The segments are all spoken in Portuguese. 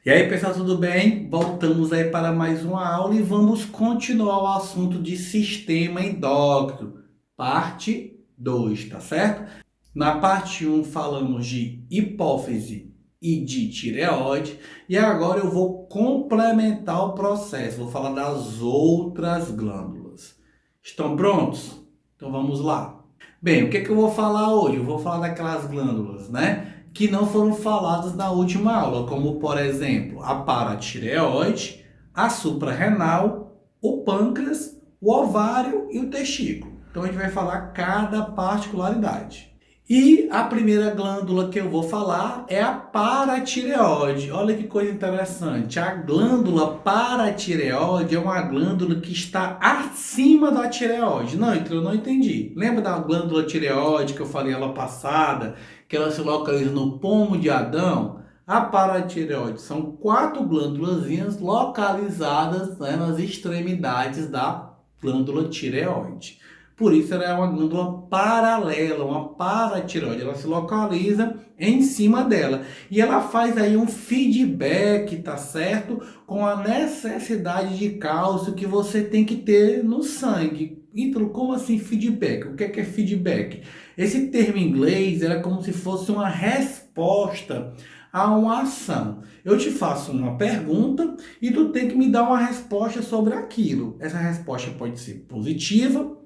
E aí, pessoal, tudo bem? Voltamos aí para mais uma aula e vamos continuar o assunto de sistema endócrino, parte 2, tá certo? Na parte um falamos de hipófise e de tireoide, e agora eu vou complementar o processo, vou falar das outras glândulas. Estão prontos? Então vamos lá. Bem, o que eu vou falar hoje? Eu vou falar daquelas glândulas, né? Que não foram faladas na última aula, como por exemplo a paratireoide, a suprarrenal, o pâncreas, o ovário e o testículo. Então a gente vai falar cada particularidade. E a primeira glândula que eu vou falar é a paratireoide. Olha que coisa interessante. A glândula paratireoide é uma glândula que está acima da tireoide. Não, então eu não entendi. Lembra da glândula tireoide que eu falei ela passada, que ela se localiza no pomo de Adão? A paratireoide são 4 glândulazinhas localizadas, né, nas extremidades da glândula tireoide. Por isso ela é uma glândula paralela, uma paratireoide. Ela se localiza em cima dela. E ela faz aí um feedback, tá certo? Com a necessidade de cálcio que você tem que ter no sangue. Então, como assim feedback? O que é feedback? Esse termo em inglês é como se fosse uma resposta a uma ação. Eu te faço uma pergunta e tu tem que me dar uma resposta sobre aquilo. Essa resposta pode ser positiva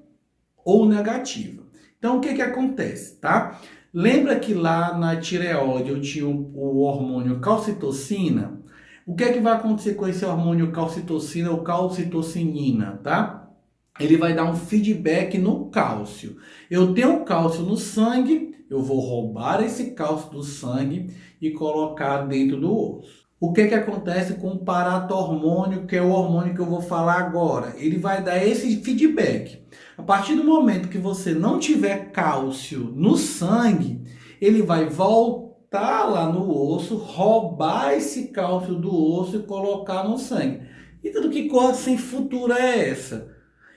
ou negativa. Então, o que acontece, tá? Lembra que lá na tireoide eu tinha o hormônio calcitocina? O que vai acontecer com esse hormônio calcitocina ou calcitocinina, tá? Ele vai dar um feedback no cálcio. Eu tenho cálcio no sangue, eu vou roubar esse cálcio do sangue e colocar dentro do osso. O que acontece com o paratormônio, que é o hormônio que eu vou falar agora? Ele vai dar esse feedback. A partir do momento que você não tiver cálcio no sangue, ele vai voltar lá no osso, roubar esse cálcio do osso e colocar no sangue. Então, que coisa sem futuro é essa?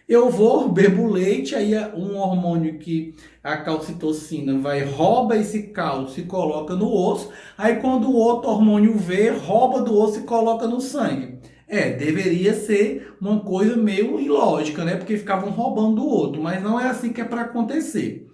Eu vou, bebo leite, aí é um hormônio que a calcitocina vai, rouba esse cálcio e coloca no osso, aí quando o outro hormônio vê, rouba do osso e coloca no sangue. Deveria ser uma coisa meio ilógica, né? Porque ficavam roubando do outro, mas não é assim que é para acontecer.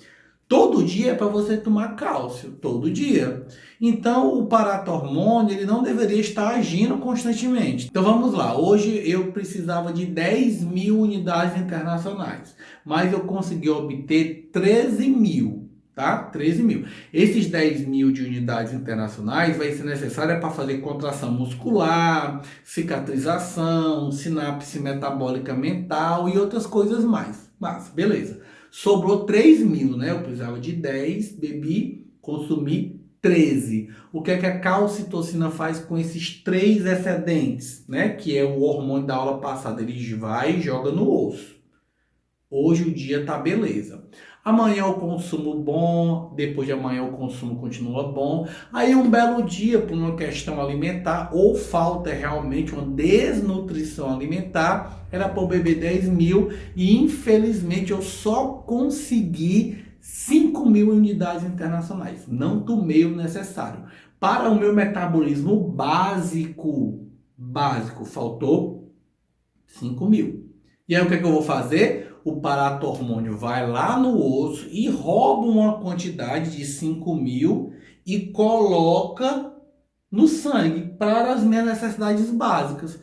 Todo dia é para você tomar cálcio, todo dia. Então, o paratormônio ele não deveria estar agindo constantemente. Então, vamos lá. Hoje eu precisava de 10 mil unidades internacionais, mas eu consegui obter 13 mil, tá? 13 mil. Esses 10 mil de unidades internacionais vai ser necessária para fazer contração muscular, cicatrização, sinapse metabólica mental e outras coisas mais. Mas, beleza. Sobrou 3 mil, né? Eu precisava de 10, bebi, consumi 13. O que é que a calcitocina faz com esses 3 excedentes, né? Que é o hormônio da aula passada. Ele vai e joga no osso. Hoje o dia tá beleza. Amanhã o consumo bom, depois de amanhã o consumo continua bom. Aí um belo dia, por uma questão alimentar, ou falta realmente uma desnutrição alimentar, era para eu beber 10 mil e infelizmente eu só consegui 5 mil unidades internacionais. Não tomei o necessário. Para o meu metabolismo básico, faltou 5 mil. E aí o que é que eu vou fazer? O paratormônio vai lá no osso e rouba uma quantidade de 5 mil e coloca no sangue para as minhas necessidades básicas.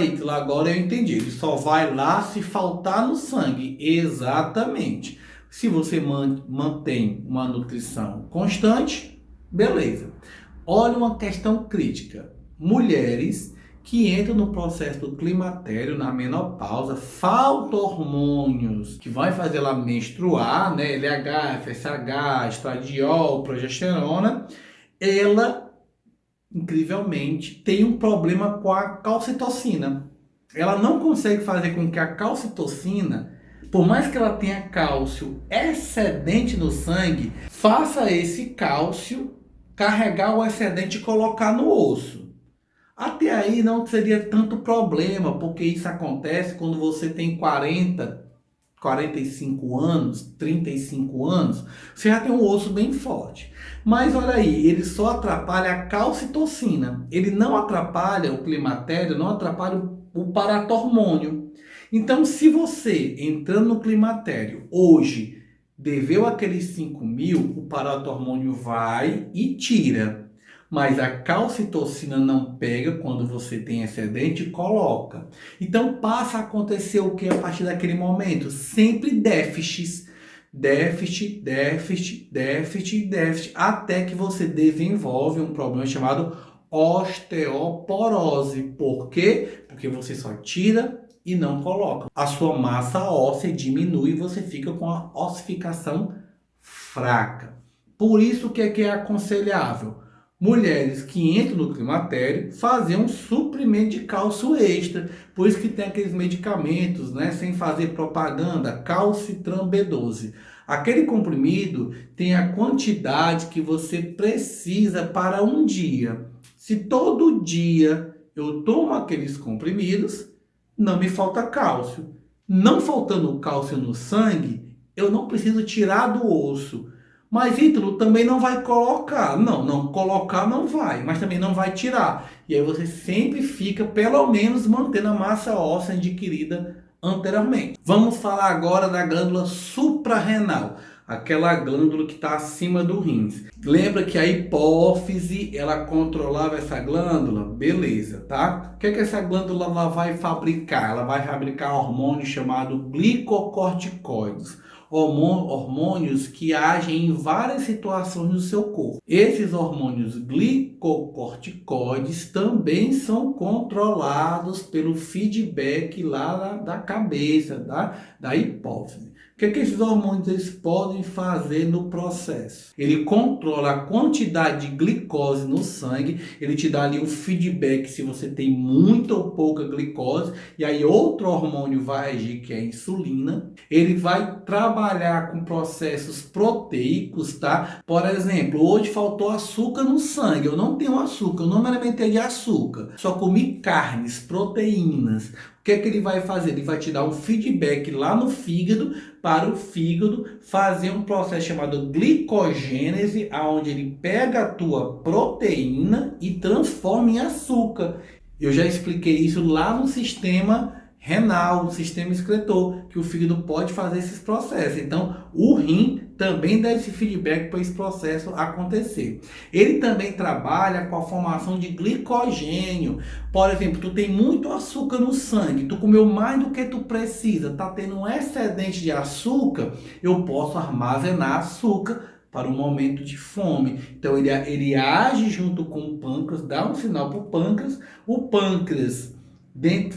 Ítalo, agora eu entendi. Ele só vai lá se faltar no sangue. Exatamente. Se você mantém uma nutrição constante, beleza. Olha uma questão crítica. Mulheres que entram no processo do climatério, na menopausa, faltam hormônios que vai fazer ela menstruar, né? LH, FSH, estradiol, progesterona, ela, incrivelmente, tem um problema com a calcitocina. Ela não consegue fazer com que a calcitocina, por mais que ela tenha cálcio excedente no sangue, faça esse cálcio carregar o excedente e colocar no osso. Até aí não seria tanto problema, porque isso acontece quando você tem 40 45 anos, 35 anos, você já tem um osso bem forte. Mas olha aí, ele só atrapalha a calcitocina. Ele não atrapalha o climatério, não atrapalha o paratormônio. Então, se você, entrando no climatério, hoje, deveu aqueles 5.000, o paratormônio vai e tira. Mas a calcitocina não pega quando você tem excedente e coloca. Então passa a acontecer o que a partir daquele momento? Sempre déficits. Déficit, déficit, déficit, déficit, até que você desenvolve um problema chamado osteoporose. Por quê? Porque você só tira e não coloca. A sua massa óssea diminui e você fica com a ossificação fraca. Por isso que é aconselhável mulheres que entram no climatério fazer um suprimento de cálcio extra. Por isso que tem aqueles medicamentos, né, sem fazer propaganda, calcitran B12. Aquele comprimido tem a quantidade que você precisa para um dia. Se todo dia eu tomo aqueles comprimidos, não me falta cálcio. Não faltando cálcio no sangue, eu não preciso tirar do osso. Mas Ítalo também não vai colocar. Não colocar não vai, mas também não vai tirar. E aí você sempre fica, pelo menos, mantendo a massa óssea adquirida anteriormente. Vamos falar agora da glândula suprarrenal, aquela glândula que está acima do rins. Lembra que a hipófise, ela controlava essa glândula? Beleza, tá? O que essa glândula ela vai fabricar? Ela vai fabricar hormônio chamado glicocorticoides. Hormônios que agem em várias situações do seu corpo. Esses hormônios glicocorticoides também são controlados pelo feedback lá da cabeça, da hipófise. O que esses hormônios eles podem fazer no processo? Ele controla a quantidade de glicose no sangue, ele te dá ali um feedback se você tem muita ou pouca glicose, e aí outro hormônio vai agir, que é a insulina. Ele vai trabalhar com processos proteicos, tá? Por exemplo, hoje faltou açúcar no sangue, eu não tenho açúcar, eu não me alimentei de açúcar, só comi carnes, proteínas. O que ele vai fazer? Ele vai te dar um feedback lá no fígado, para o fígado fazer um processo chamado glicogênese, onde ele pega a tua proteína e transforma em açúcar. Eu já expliquei isso lá no sistema renal, no sistema excretor, que o fígado pode fazer esses processos. Então, o rim também dá esse feedback para esse processo acontecer. Ele também trabalha com a formação de glicogênio. Por exemplo, tu tem muito açúcar no sangue, tu comeu mais do que tu precisa, tá tendo um excedente de açúcar, eu posso armazenar açúcar para o momento de fome. Então ele age junto com o pâncreas, dá um sinal para o pâncreas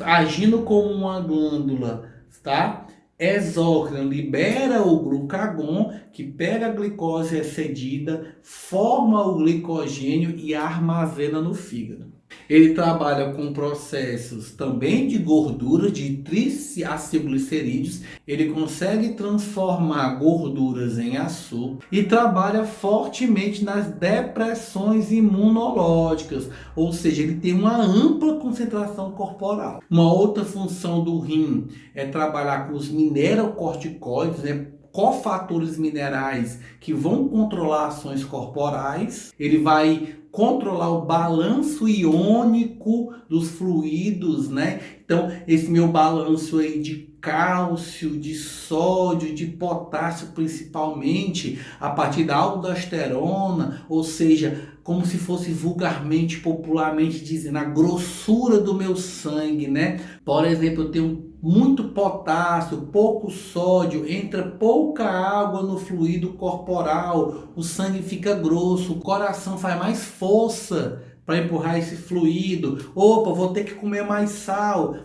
agindo como uma glândula, tá? Exócrina, libera o glucagon, que pega a glicose excedida, forma o glicogênio e armazena no fígado. Ele trabalha com processos também de gordura, de triacilglicerídeos. Ele consegue transformar gorduras em açúcar e trabalha fortemente nas depressões imunológicas, ou seja, ele tem uma ampla concentração corporal. Uma outra função do rim é trabalhar com os minerocorticoides, né? Cofatores minerais que vão controlar ações corporais. Ele vai controlar o balanço iônico dos fluidos, né? Então, esse meu balanço aí de cálcio, de sódio, de potássio, principalmente a partir da aldosterona, ou seja, como se fosse vulgarmente, popularmente dizendo, a grossura do meu sangue, né? Por exemplo, eu tenho muito potássio, pouco sódio, entra pouca água no fluido corporal, o sangue fica grosso, o coração faz mais força para empurrar esse fluido. Opa, vou ter que comer mais sal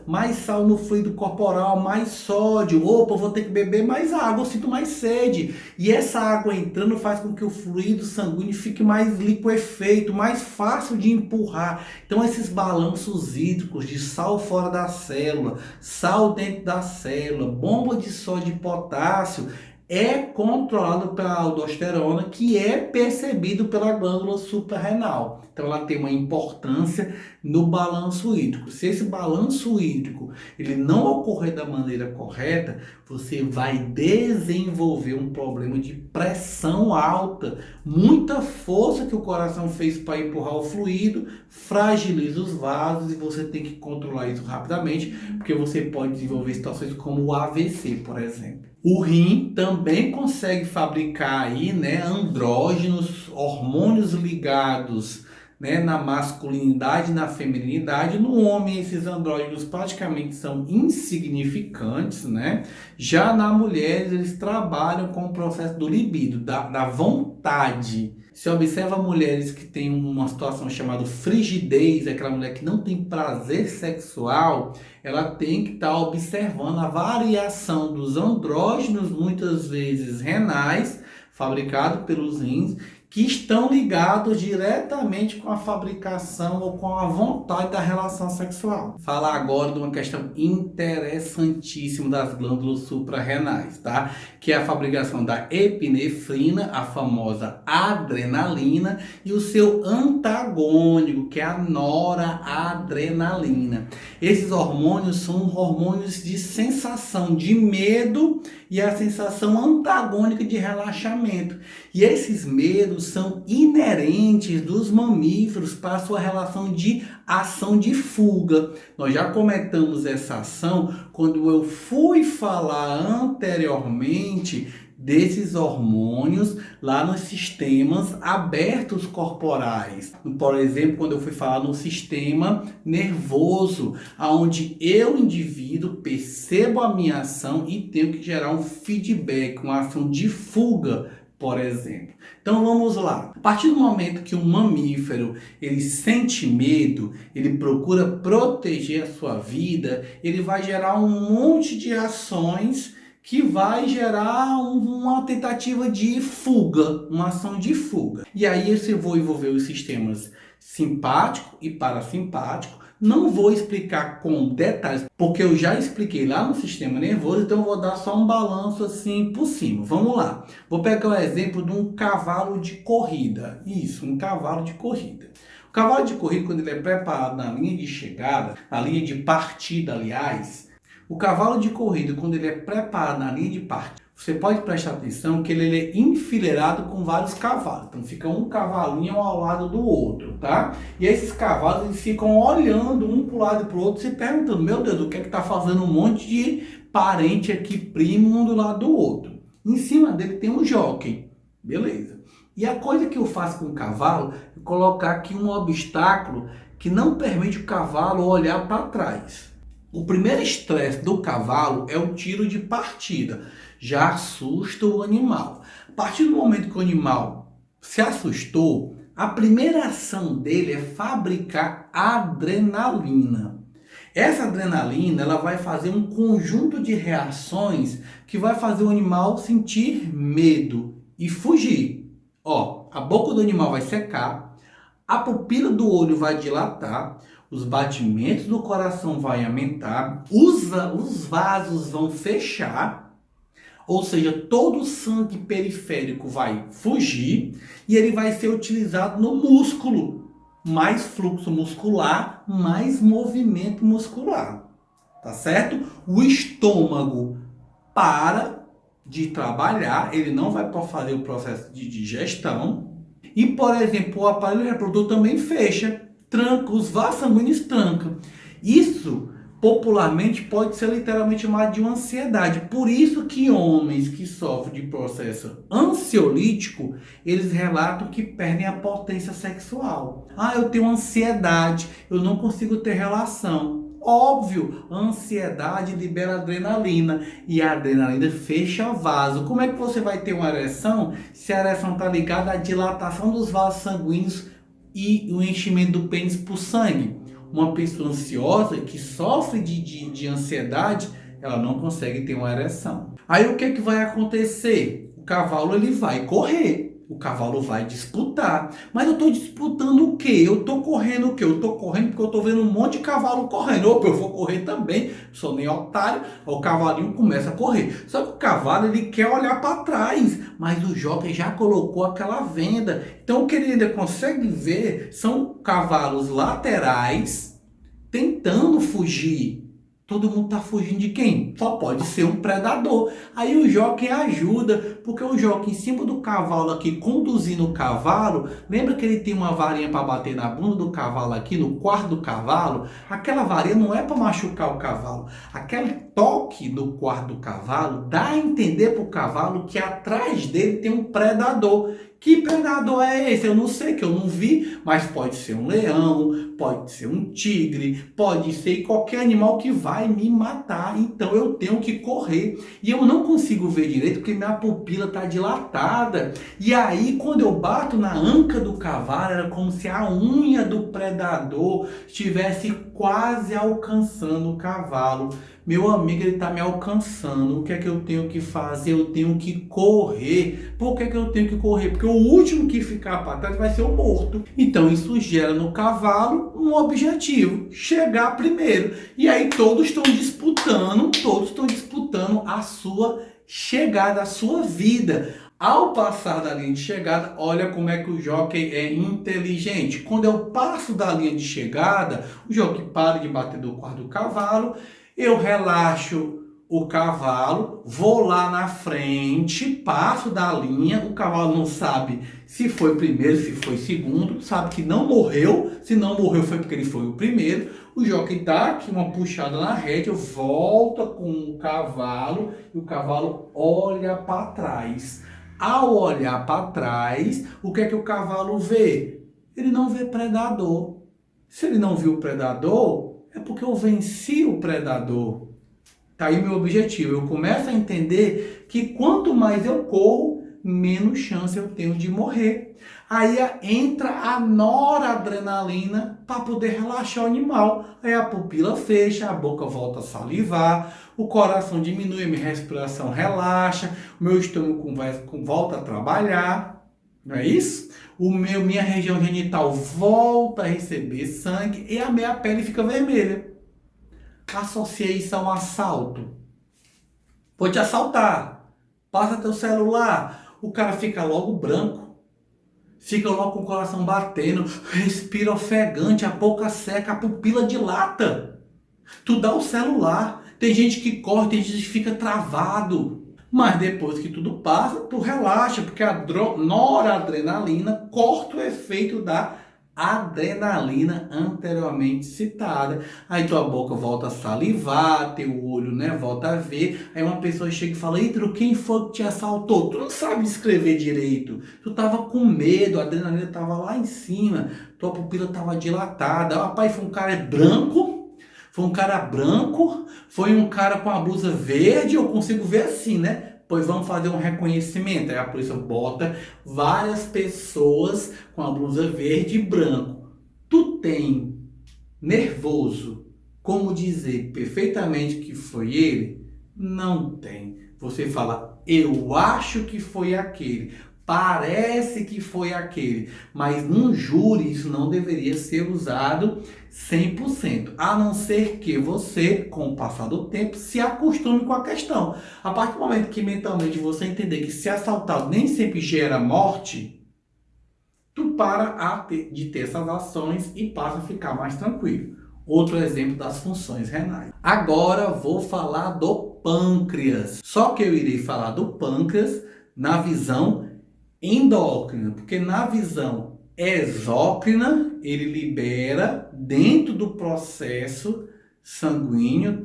no fluido corporal, mais sódio. Opa, vou ter que beber mais água, eu sinto mais sede. E essa água entrando faz com que o fluido sanguíneo fique mais liquefeito, mais fácil de empurrar. Então esses balanços hídricos de sal fora da célula, sal dentro da célula, bomba de sódio e potássio, é controlado pela aldosterona, que é percebido pela glândula suprarrenal. Então ela tem uma importância no balanço hídrico. Se esse balanço hídrico ele não ocorrer da maneira correta, você vai desenvolver um problema de pressão alta, muita força que o coração fez para empurrar o fluido, fragiliza os vasos e você tem que controlar isso rapidamente, porque você pode desenvolver situações como o AVC, por exemplo. O rim também consegue fabricar aí, né, andrógenos, hormônios ligados, né, na masculinidade e na feminilidade. No homem, esses andrógenos praticamente são insignificantes, né? Já na mulher, eles trabalham com o processo do libido, da vontade. Se observa mulheres que têm uma situação chamada frigidez, aquela mulher que não tem prazer sexual, ela tem que estar observando a variação dos andrógenos, muitas vezes renais, fabricados pelos rins, que estão ligados diretamente com a fabricação ou com a vontade da relação sexual. Falar agora de uma questão interessantíssima das glândulas suprarrenais, tá? Que é a fabricação da epinefrina, a famosa adrenalina, e o seu antagônico, que é a noradrenalina. Esses hormônios são hormônios de sensação de medo e a sensação antagônica de relaxamento. E esses medos são inerentes dos mamíferos para a sua relação de ação de fuga. Nós já comentamos essa ação quando eu fui falar anteriormente desses hormônios lá nos sistemas abertos corporais. Por exemplo, quando eu fui falar no sistema nervoso, onde eu, indivíduo, percebo a minha ação e tenho que gerar um feedback, uma ação de fuga, por exemplo. Então vamos lá. A partir do momento que um mamífero ele sente medo, ele procura proteger a sua vida, ele vai gerar um monte de ações que vai gerar uma tentativa de fuga, uma ação de fuga. E aí eu vou envolver os sistemas simpático e parasimpático. Não vou explicar com detalhes, porque eu já expliquei lá no sistema nervoso, então eu vou dar só um balanço assim por cima. Vamos lá. Vou pegar o exemplo de um cavalo de corrida. Isso, um cavalo de corrida. O cavalo de corrida, quando ele é preparado na linha de chegada, na linha de partida, aliás, o cavalo de corrida, quando ele é preparado na linha de partida, você pode prestar atenção que ele é enfileirado com vários cavalos. Então fica um cavalinho ao lado do outro, tá? E esses cavalos eles ficam olhando um para o lado e para o outro, se perguntando, meu Deus, o que é que está fazendo um monte de parente aqui, primo, um do lado do outro. Em cima dele tem um jockey. Beleza. E a coisa que eu faço com o cavalo é colocar aqui um obstáculo que não permite o cavalo olhar para trás. O primeiro estresse do cavalo é o tiro de partida. Já assusta o animal. A partir do momento que o animal se assustou, a primeira ação dele é fabricar adrenalina. Essa adrenalina ela vai fazer um conjunto de reações que vai fazer o animal sentir medo e fugir. Ó, a boca do animal vai secar, a pupila do olho vai dilatar, os batimentos do coração vão aumentar, os vasos vão fechar, ou seja, todo o sangue periférico vai fugir e ele vai ser utilizado no músculo. Mais fluxo muscular, mais movimento muscular. Tá certo? O estômago para de trabalhar, ele não vai fazer o processo de digestão. E, por exemplo, o aparelho reprodutor também fecha, tranca, os vasos sanguíneos trancam. Isso, popularmente, pode ser literalmente chamado de uma ansiedade. Por isso que homens que sofrem de processo ansiolítico, eles relatam que perdem a potência sexual. Ah, eu tenho ansiedade, eu não consigo ter relação. Óbvio, a ansiedade libera adrenalina e a adrenalina fecha vaso. Como é que você vai ter uma ereção se a ereção está ligada à dilatação dos vasos sanguíneos e o enchimento do pênis por sangue? Uma pessoa ansiosa que sofre de ansiedade, ela não consegue ter uma ereção. Aí o que é que vai acontecer? O cavalo ele vai correr. O cavalo vai disputar. Mas eu estou disputando o quê? Eu estou correndo o quê? Eu estou correndo porque eu estou vendo um monte de cavalo correndo. Opa, eu vou correr também. Sou nem otário. O cavalinho começa a correr. Só que o cavalo ele quer olhar para trás. Mas o jockey já colocou aquela venda. Então o que ele ainda consegue ver são cavalos laterais tentando fugir. Todo mundo está fugindo de quem? Só pode ser um predador. Aí o jockey ajuda, porque o jockey em cima do cavalo aqui, conduzindo o cavalo, lembra que ele tem uma varinha para bater na bunda do cavalo aqui, no quarto do cavalo? Aquela varinha não é para machucar o cavalo. Aquele toque no quarto do cavalo dá a entender para o cavalo que atrás dele tem um predador. Que predador é esse? Eu não sei, que eu não vi, mas pode ser um leão, pode ser um tigre, pode ser qualquer animal que vai me matar. Então eu tenho que correr. E eu não consigo ver direito porque minha pupila está dilatada. E aí, quando eu bato na anca do cavalo, era como se a unha do predador estivesse quase alcançando o cavalo. Meu amigo, ele está me alcançando. O que é que eu tenho que fazer? Eu tenho que correr. Por que eu tenho que correr? Porque o último que ficar para trás vai ser o morto. Então isso gera no cavalo um objetivo: chegar primeiro. E aí todos estão disputando a sua chegada, a sua vida. Ao passar da linha de chegada, olha como é que o jockey é inteligente. Quando eu passo da linha de chegada, o jockey para de bater do quarto do cavalo. Eu relaxo o cavalo, vou lá na frente, passo da linha, o cavalo não sabe se foi primeiro, se foi segundo, sabe que não morreu, se não morreu foi porque ele foi o primeiro. O jockey dá aqui uma puxada na rédea, volta com o cavalo e o cavalo olha para trás. Ao olhar para trás, o que é que o cavalo vê? Ele não vê predador. Se ele não viu o predador, é porque eu venci o predador. Tá aí meu objetivo. Eu começo a entender que quanto mais eu corro, menos chance eu tenho de morrer. Aí entra a noradrenalina para poder relaxar o animal. Aí a pupila fecha, a boca volta a salivar, o coração diminui, a minha respiração relaxa, o meu estômago volta a trabalhar. Não é isso? Minha região genital volta a receber sangue e a minha pele fica vermelha. Associei isso a um assalto. Vou te assaltar. Passa teu celular. O cara fica logo branco. Fica logo com o coração batendo. Respira ofegante, a boca seca, a pupila dilata. Tu dá o celular. Tem gente que corre, tem gente que fica travado. Mas depois que tudo passa, tu relaxa, porque a noradrenalina corta o efeito da adrenalina anteriormente citada. Aí tua boca volta a salivar, teu olho, volta a ver. Aí uma pessoa chega e fala: Ítalo, quem foi que te assaltou? Tu não sabe escrever direito. Tu tava com medo, a adrenalina tava lá em cima, tua pupila tava dilatada. Rapaz, foi um cara branco. Foi um cara branco, foi um cara com a blusa verde, eu consigo ver assim, né? Pois vamos fazer um reconhecimento. Aí a polícia bota várias pessoas com a blusa verde e branco. Tu tem nervoso como dizer perfeitamente que foi ele? Não tem. Você fala: eu acho que foi aquele. Parece que foi aquele, mas num júri isso não deveria ser usado 100%, a não ser que você, com o passar do tempo, se acostume com a questão. A partir do momento que mentalmente você entender que ser assaltado nem sempre gera morte, tu para de ter essas ações e passa a ficar mais tranquilo. Outro exemplo das funções renais. Agora vou falar do pâncreas. Só que eu irei falar do pâncreas na visão endócrina, porque na visão exócrina ele libera dentro do processo sanguíneo,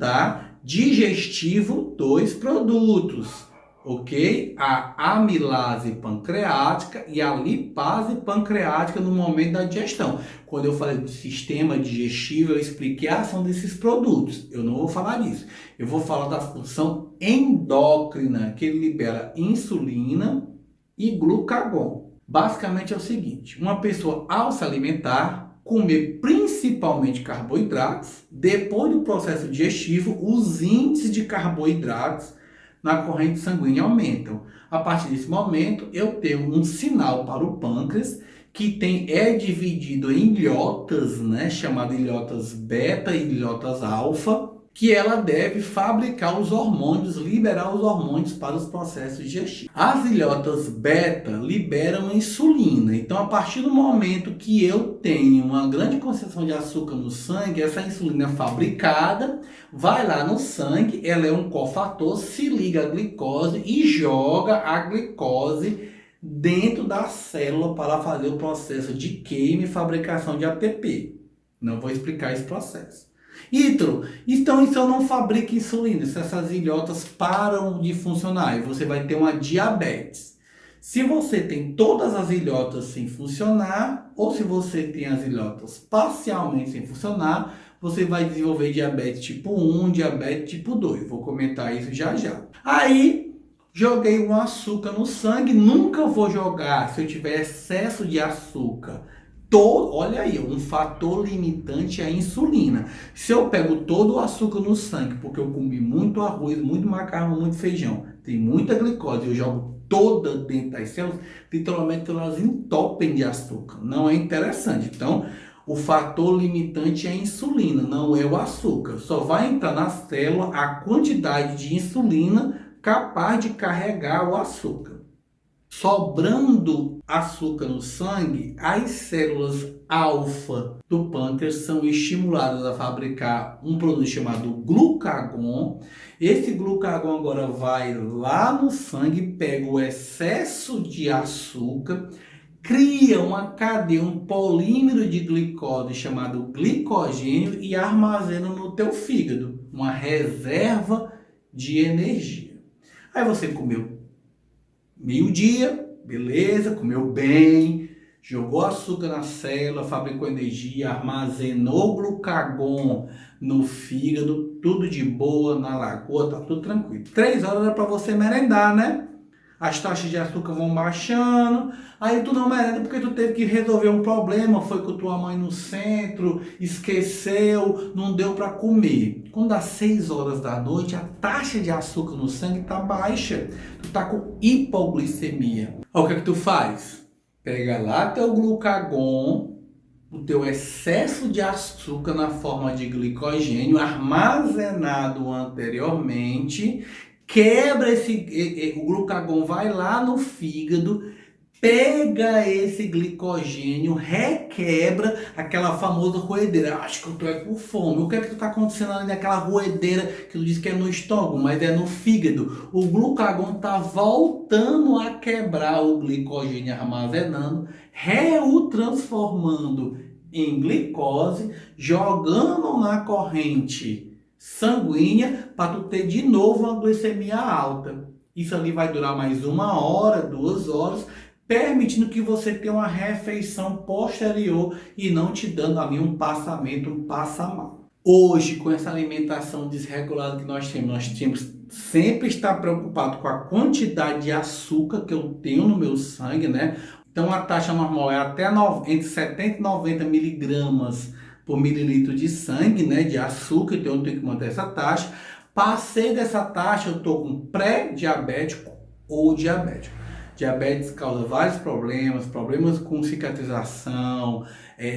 digestivo, dois produtos, ok? A amilase pancreática e a lipase pancreática no momento da digestão. Quando eu falei do sistema digestivo, eu expliquei a ação desses produtos. Eu não vou falar disso. Eu vou falar da função endócrina, que ele libera insulina e glucagon. Basicamente é o seguinte: uma pessoa, ao se alimentar, comer principalmente carboidratos, depois do processo digestivo, os índices de carboidratos na corrente sanguínea aumentam. A partir desse momento, eu tenho um sinal para o pâncreas, que é dividido em ilhotas, né, chamado ilhotas beta e ilhotas alfa, que ela deve fabricar os hormônios, liberar os hormônios para os processos digestivos. As ilhotas beta liberam insulina. Então, a partir do momento que eu tenho uma grande concentração de açúcar no sangue, essa insulina é fabricada, vai lá no sangue, ela é um cofator, se liga à glicose e joga a glicose dentro da célula para fazer o processo de queima e fabricação de ATP. Não vou explicar esse processo. Ítalo, então isso eu não fabrico insulina, se essas ilhotas param de funcionar e você vai ter uma diabetes. Se você tem todas as ilhotas sem funcionar, ou se você tem as ilhotas parcialmente sem funcionar, você vai desenvolver diabetes tipo 1, diabetes tipo 2. Vou comentar isso já já. Aí, joguei um açúcar no sangue, nunca vou jogar se eu tiver excesso de açúcar. Olha aí, um fator limitante é a insulina. Se eu pego todo o açúcar no sangue, porque eu comi muito arroz, muito macarrão, muito feijão, tem muita glicose, eu jogo toda dentro das células, literalmente elas entopem de açúcar. Não é interessante. Então, o fator limitante é a insulina, não é o açúcar. Só vai entrar na célula a quantidade de insulina capaz de carregar o açúcar. Sobrando açúcar no sangue, as células alfa do pâncreas são estimuladas a fabricar um produto chamado glucagon. Esse glucagon agora vai lá no sangue, pega o excesso de açúcar, cria uma cadeia, um polímero de glicose chamado glicogênio e armazena no teu fígado, uma reserva de energia. Aí você comeu meio-dia, beleza, comeu bem, jogou açúcar na célula, fabricou energia, armazenou glucagon no fígado, tudo de boa, na lagoa, tá tudo tranquilo. 3 horas era para você merendar, né? As taxas de açúcar vão baixando, aí tu não merenda porque tu teve que resolver um problema, foi com tua mãe no centro, esqueceu, não deu para comer. Quando dá 6 horas da noite, a taxa de açúcar no sangue tá baixa, tu tá com hipoglicemia. Aí o que é que tu faz? Pega lá teu glucagon, o teu excesso de açúcar na forma de glicogênio armazenado anteriormente, quebra o glucagon, vai lá no fígado, pega esse glicogênio, requebra aquela famosa roedeira. Acho que tu é com fome. O que é que está acontecendo ali naquela roedeira que tu disse que é no estômago, mas é no fígado? O glucagon está voltando a quebrar o glicogênio armazenando, transformando em glicose, jogando na corrente sanguínea para tu ter de novo uma glicemia alta. Isso ali vai durar mais 1 hora, 2 horas, permitindo que você tenha uma refeição posterior e não te dando ali um passamento, um passa-mal. Hoje, com essa alimentação desregulada que nós temos sempre estar preocupado com a quantidade de açúcar que eu tenho no meu sangue, né? Então a taxa normal é até entre 70 e 90 miligramas por mililitro de sangue, né, de açúcar, então eu tenho que manter essa taxa. Passei dessa taxa, eu estou com pré-diabético ou diabético. Diabetes causa vários problemas com cicatrização,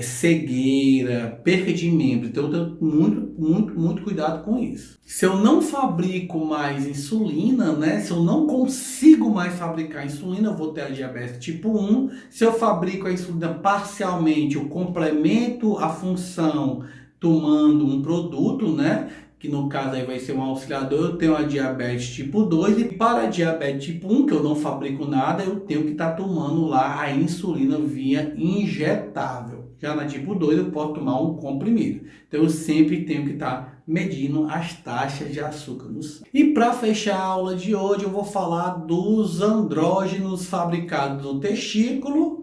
cegueira, perda de membro. Então eu tenho muito cuidado com isso. Se eu não fabrico mais insulina, né? Se eu não consigo mais fabricar insulina, eu vou ter a diabetes tipo 1. Se eu fabrico a insulina parcialmente, eu complemento a função tomando um produto, né? Que no caso aí vai ser um auxiliador, eu tenho a diabetes tipo 2 e para a diabetes tipo 1, que eu não fabrico nada, eu tenho que estar tomando lá a insulina via injetável. Já na tipo 2 eu posso tomar um comprimido. Então eu sempre tenho que estar medindo as taxas de açúcar no sangue. E para fechar a aula de hoje eu vou falar dos andrógenos fabricados no testículo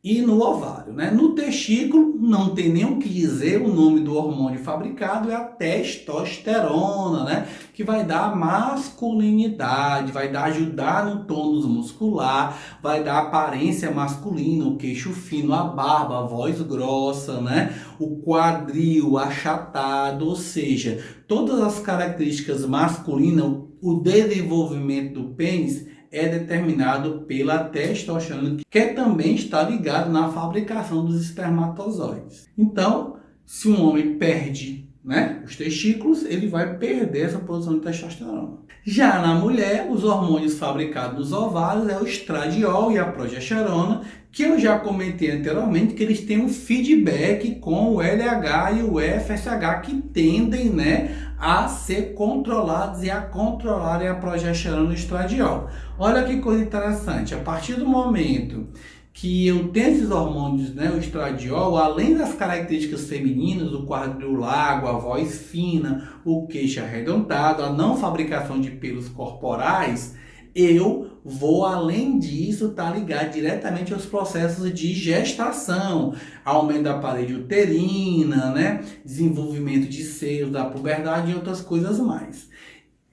e no ovário, né? No testículo, não tem nem o que dizer, o nome do hormônio fabricado é a testosterona, né? Que vai dar masculinidade, vai ajudar no tônus muscular, vai dar aparência masculina, o queixo fino, a barba, a voz grossa, né? O quadril achatado, ou seja, todas as características masculinas, o desenvolvimento do pênis é determinado pela testosterona, que também está ligado na fabricação dos espermatozoides. Então, se um homem perde, né, os testículos, ele vai perder essa produção de testosterona. Já na mulher, os hormônios fabricados nos ovários é o estradiol e a progesterona, que eu já comentei anteriormente, que eles têm um feedback com o LH e o FSH, que tendem, né, a ser controlados e a controlarem a progesterona e o estradiol. Olha que coisa interessante, a partir do momento que eu tenho esses hormônios, né, o estradiol, além das características femininas, o quadril largo, a voz fina, o queixo arredondado, a não fabricação de pelos corporais, eu vou, além disso, estar ligado diretamente aos processos de gestação, aumento da parede uterina, né, desenvolvimento de seios, da puberdade e outras coisas mais.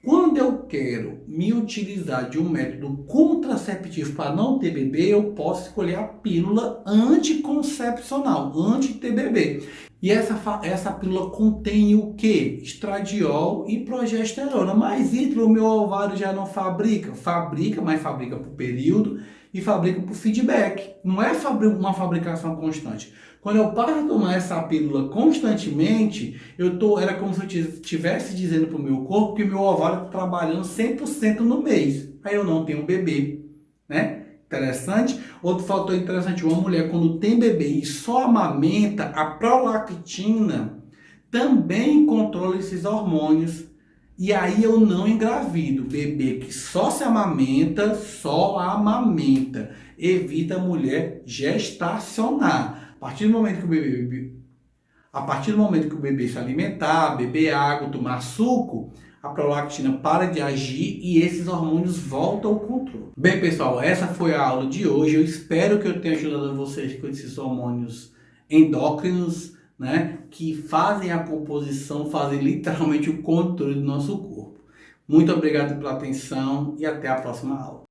Quando eu quero me utilizar de um método contraceptivo para não ter bebê, eu posso escolher a pílula anticoncepcional, anti-TBB. E essa pílula contém o que? Estradiol e progesterona. Mas o meu ovário já não fabrica? Fabrica, mas fabrica por período e fabrica por feedback. Não é uma fabricação constante. Quando eu paro de tomar essa pílula constantemente, era como se eu estivesse dizendo para o meu corpo que o meu ovário está trabalhando 100% no mês. Aí eu não tenho bebê, né? Interessante. Outro fator interessante, uma mulher quando tem bebê e só amamenta, a prolactina também controla esses hormônios. E aí eu não engravido. Bebê que só se amamenta, só amamenta. Evita a mulher gestacionar. A partir do momento que o bebê se alimentar, beber água, tomar suco, a prolactina para de agir e esses hormônios voltam ao controle. Bem, pessoal, essa foi a aula de hoje. Eu espero que eu tenha ajudado vocês com esses hormônios endócrinos, né, que fazem a composição, fazem literalmente o controle do nosso corpo. Muito obrigado pela atenção e até a próxima aula.